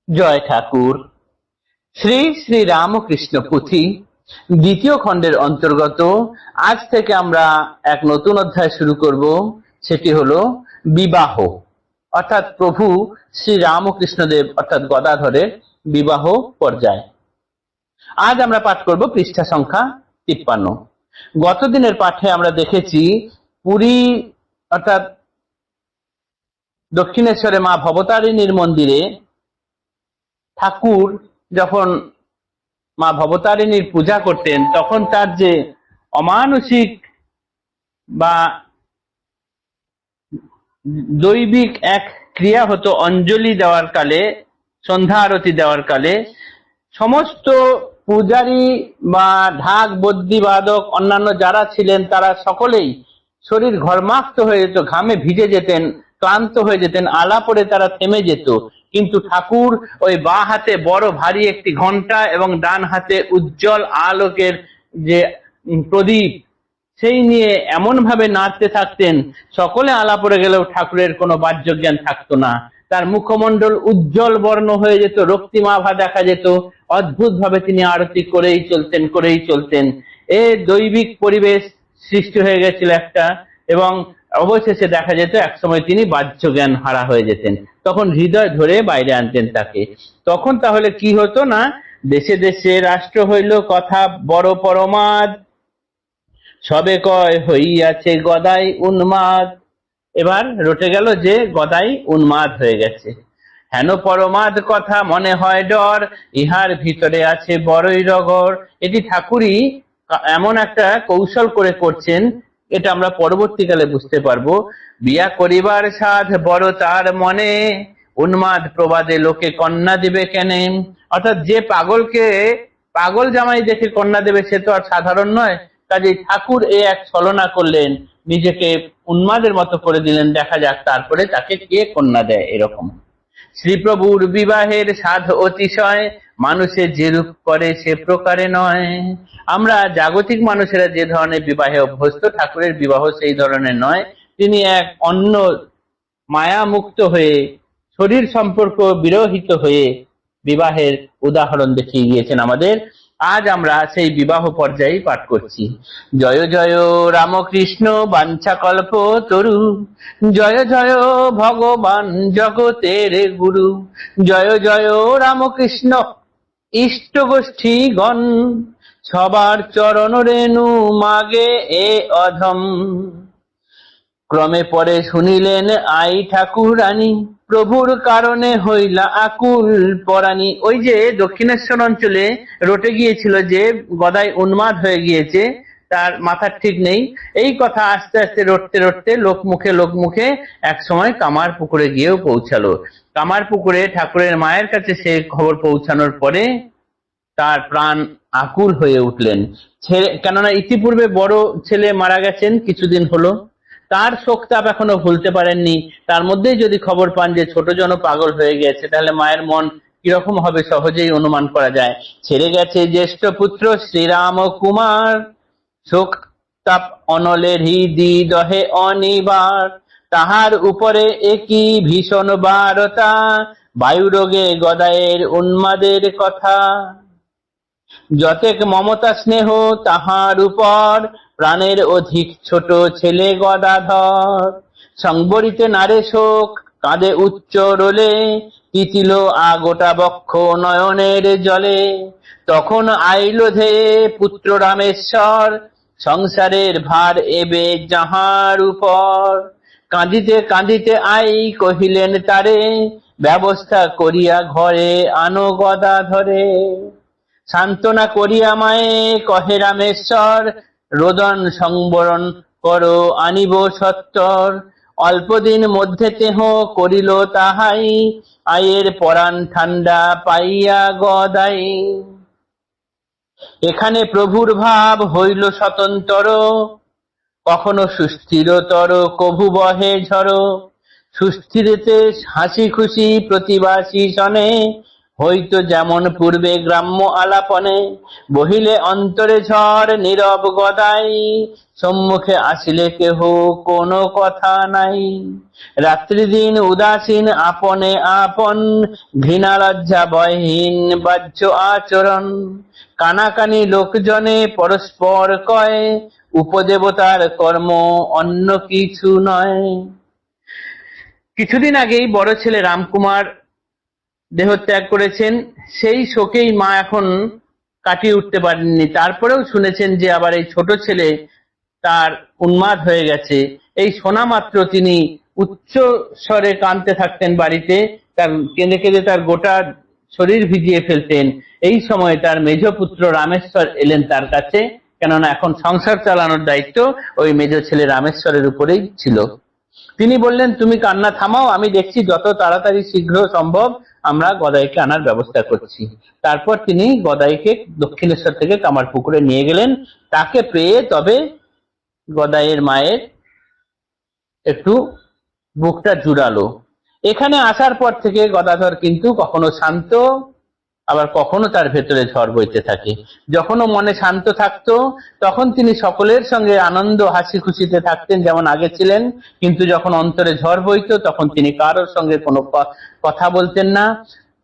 জয় ঠাকুর। শ্রী শ্রী রামকৃষ্ণ পুঁথি দ্বিতীয় খণ্ডের অন্তর্গত আজ থেকে আমরা এক নতুন অধ্যায় শুরু করব। সেটি হলো বিবাহ, অর্থাৎ প্রভু শ্রী রামকৃষ্ণদেব অর্থাৎ গদাধরের বিবাহ পর্যায়। আজ আমরা পাঠ করব পৃষ্ঠা সংখ্যা 53। গতদিনের পাঠে আমরা দেখেছি পুরী অর্থাৎ দক্ষিণেশ্বরে মা ভবতারিণীর মন্দিরে ঠাকুর যখন মা ভবতারিণীর পূজা করতেন তখন তার যে অমানসিক বা দৈবিক এক ক্রিয়া হতো, অঞ্জলি দেওয়ার কালে, সন্ধ্যা আরতি দেওয়ার কালে সমস্ত পূজারী বা ঢাক বদ্যি বাদক অন্যান্য যারা ছিলেন তারা সকলেই শরীর ঘর্মাক্ত হয়ে যেত, ঘামে ভিজে যেতেন, ক্লান্ত হয়ে যেতেন, আলা পড়ে তারা থেমে যেত। কিন্তু ঠাকুর ওই বাঁ হাতে বড় ভারী একটি ঘণ্টা এবং ডান হাতে উজ্জ্বল আলোকের যে প্রদীপ, সেই নিয়ে এমন ভাবে নাচতে থাকতেন সকলে আলা পড়ে গেলেও ঠাকুরের কোনো বাহ্যজ্ঞান থাকতো না। তার মুখমণ্ডল উজ্জ্বল বর্ণ হয়ে যেত, রক্তিমাভা দেখা যেত, অদ্ভুত ভাবে তিনি আরতি করেই চলতেন। এ দৈবিক পরিবেশ সৃষ্টি হয়ে গেছিল একটা, এবং অবশেষে দেখা যেত একসময় তিনি বাহ্য জ্ঞান হারা হয়ে যেতেন। তখন হৃদয় ধরে বাইরে আনতেন তাকে। তখন তাহলে কি হতো না, দেশে দেশে রাষ্ট্র হইল কথা বড় পরমাদ, সবে কয় হইয়াছে গদাই উন্মাদ। এবার রটে গেল যে গদাই উন্মাদ হয়ে গেছে। হেন পরমাদ কথা মনে হয় ডর, ইহার ভিতরে আছে বড়ই রগর। এটি ঠাকুরই এমন একটা কৌশল করে করছেন, এটা আমরা পরবর্তীকালে বুঝতে পারবো। বিয়া করিবার সাধ বড় তার মনে, উন্মাদ প্রবাদে লোকে কন্যা দিবে কেনে। অর্থাৎ যে পাগলকে পাগল জামাই দেখে কন্যা দেবে সে তো আর সাধারণ নয়। কাজে ঠাকুর এ এক ছলনা করলেন, নিজেকে উন্মাদের মতো করে দিলেন, দেখা যাক তারপরে তাকে কে কন্যা দেয়। এরকম শ্রীপ্রভুর বিবাহের সাধ অতিশয়, মানুষে যেরূপ করে সে প্রকারে নয়। আমরা জাগতিক মানুষেরা যে ধরনের বিবাহে অভ্যস্ত, ঠাকুরের বিবাহ সেই ধরনের নয়। তিনি এক অন্য মায়া মুক্ত হয়ে, শরীর সম্পর্ক বিরহিত হয়ে বিবাহের উদাহরণ দেখিয়ে গিয়েছেন আমাদের। আজ আমরা সেই বিবাহ পর্যায়ে পাঠ করছি। জয় জয় রামকৃষ্ণ বাঞ্ছা কল্প তরু, জয় জয় ভগবান জগতের গুরু, জয় জয় রামকৃষ্ণ ইষ্ট গোষ্ঠী গণ, সবার চরণ রেণু মাগে এ অধম। ক্রমে পরে শুনিলেন আই ঠাকুরানী, প্রভুর কারণে হইলা আকুল পরাণী। ওই যে দক্ষিণেশ্বর অঞ্চলে রটে গিয়েছিল যে গদাই উন্মাদ হয়ে গিয়েছে, তার মাথার ঠিক নেই, এই কথা আস্তে আস্তে রটতে লোকমুখে এক সময় কামার পুকুরে গিয়েও পৌঁছালো। কামার পুকুরে ঠাকুরের মায়ের কাছে সে খবর পৌঁছানোর পরে তার প্রাণ আকুল হয়ে উঠলেন। কেননা ইতিপূর্বে বড় ছেলে মারা গেছেন কিছুদিন হলো, তার শোকতাপ এখনো ভুলতে পারেননি। তার মধ্যেই যদি খবর পান যে ছোট জন পাগল হয়ে গেছে, তাহলে মায়ের মন কিরকম হবে সহজেই অনুমান করা যায়। ছেড়ে গেছে জ্যেষ্ঠ পুত্র শ্রীরাম কুমার, শোক তাপ অনলের হৃদি দহে অনিবার। তাহার উপরে একই ভীষণ বারতা, বায়ু রোগে গদায়ের উন্মাদের কথা। যতেক মমতা স্নেহ তাহার উপর, প্রাণের অধিক ছোট ছেলে গদাধর। সংবরিতে নারে শোক কাঁদে উচ্চ রোলে, তিতিল আগোটা বক্ষ নয়নের জলে। তখন আইল ধেয়ে পুত্র রামেশ্বর, সংসারের ভার এবে যাহার উপর। কাঁদিতে কাঁদিতে আই কহিলেন তারে, ব্যবস্থা করিয়া ঘরে আনো গদাধরে। সান্ত্বনা করিয়া মায়ে কহে রামেশ্বর, রোদন সংবরণ করো আনিব সত্তর। অল্পদিন মধ্যে তেহ করিল তাহাই, আয়ের পরাণ ঠান্ডা পাইয়া গদাই। এখানে প্রভুর ভাব হইল স্বতন্ত্র, কখনো সুস্থিরতর কভু বহে ঝড়। সুস্থিরেতে হাসি খুশি প্রতিবাসী সনে, হইতো যেমন পূর্বে গ্রাম্য আলাপনে, বহিলে অন্তরে ঝড় নীরব গদাই, সম্মুখে আসিলে কেহ কোনো কথা নাই। রাত্রি দিন উদাসীন আপনে আপন, ঘৃণা লজ্জা ভয়হীন বাহ্য আচরণ, কানাকানি লোকজনে পরস্পর কয়, উপদেবতার কর্ম অন্য কিছু নয়। কিছুদিন আগেই বড় ছেলে রামকুমার দেহত্যাগ করেছেন। সেই শোকেই মা এখন কাটিয়ে উঠতে পারেননি। তারপরেও শুনেছেন যে আবার এই ছোট ছেলে তার উন্মাদ হয়ে গেছে। এই শোনা মাত্র তিনি উচ্চ স্বরে কাঁদতে থাকতেন বাড়িতে, তার কেঁদে কেঁদে তার গোটা শরীর ভিজিয়ে ফেলতেন। এই সময় তার মেজ পুত্র রামেশ্বর এলেন তার কাছে, কেননা এখন সংসার চালানোর দায়িত্ব ওই মেজ ছেলে রামেশ্বরের উপরেই ছিল। তিনি বললেন, তুমি কান্না থামাও, আমি দেখছি যত তাড়াতাড়ি শীঘ্র সম্ভব আমরা গদাইকে আনার ব্যবস্থা করছি। তারপর তিনি গদাইকে দক্ষিণেশ্বর থেকে কামারপুকুরে নিয়ে গেলেন। তাকে পেয়ে তবে গদাইয়ের মায়ের একটু বুকটা জুড়ালো। এখানে আসার পর থেকে গদাধর কিন্তু কখনো শান্ত, আবার কখনো তার ভেতরে ঝড় বইতে থাকে। যখনও মনে শান্ত থাকতো তখন তিনি সকলের সঙ্গে আনন্দ হাসি খুশিতে থাকতেন যেমন আগে ছিলেন, কিন্তু যখন অন্তরে ঝড় বইতো তখন তিনি কারোর সঙ্গে কোনো কথা বলতেন না।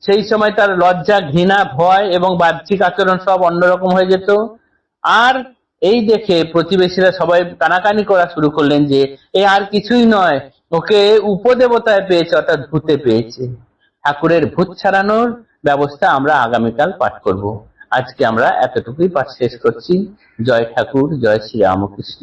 সেই সময় তার লজ্জা, ঘৃণা, ভয় এবং বাহ্যিক আচরণ সব অন্যরকম হয়ে যেত। আর এই দেখে প্রতিবেশীরা সবাই কানাকানি করা শুরু করলেন যে এ আর কিছুই নয়, ওকে উপদেবতায় পেয়েছে, অর্থাৎ ভূতে পেয়েছে। ঠাকুরের ভূত ছাড়ানোর ব্যবস্থা আমরা আগামীকাল পাঠ করব। আজকে আমরা এতটুকুই পাঠ শেষ করছি। জয় ঠাকুর, জয় শ্রী রামকৃষ্ণ।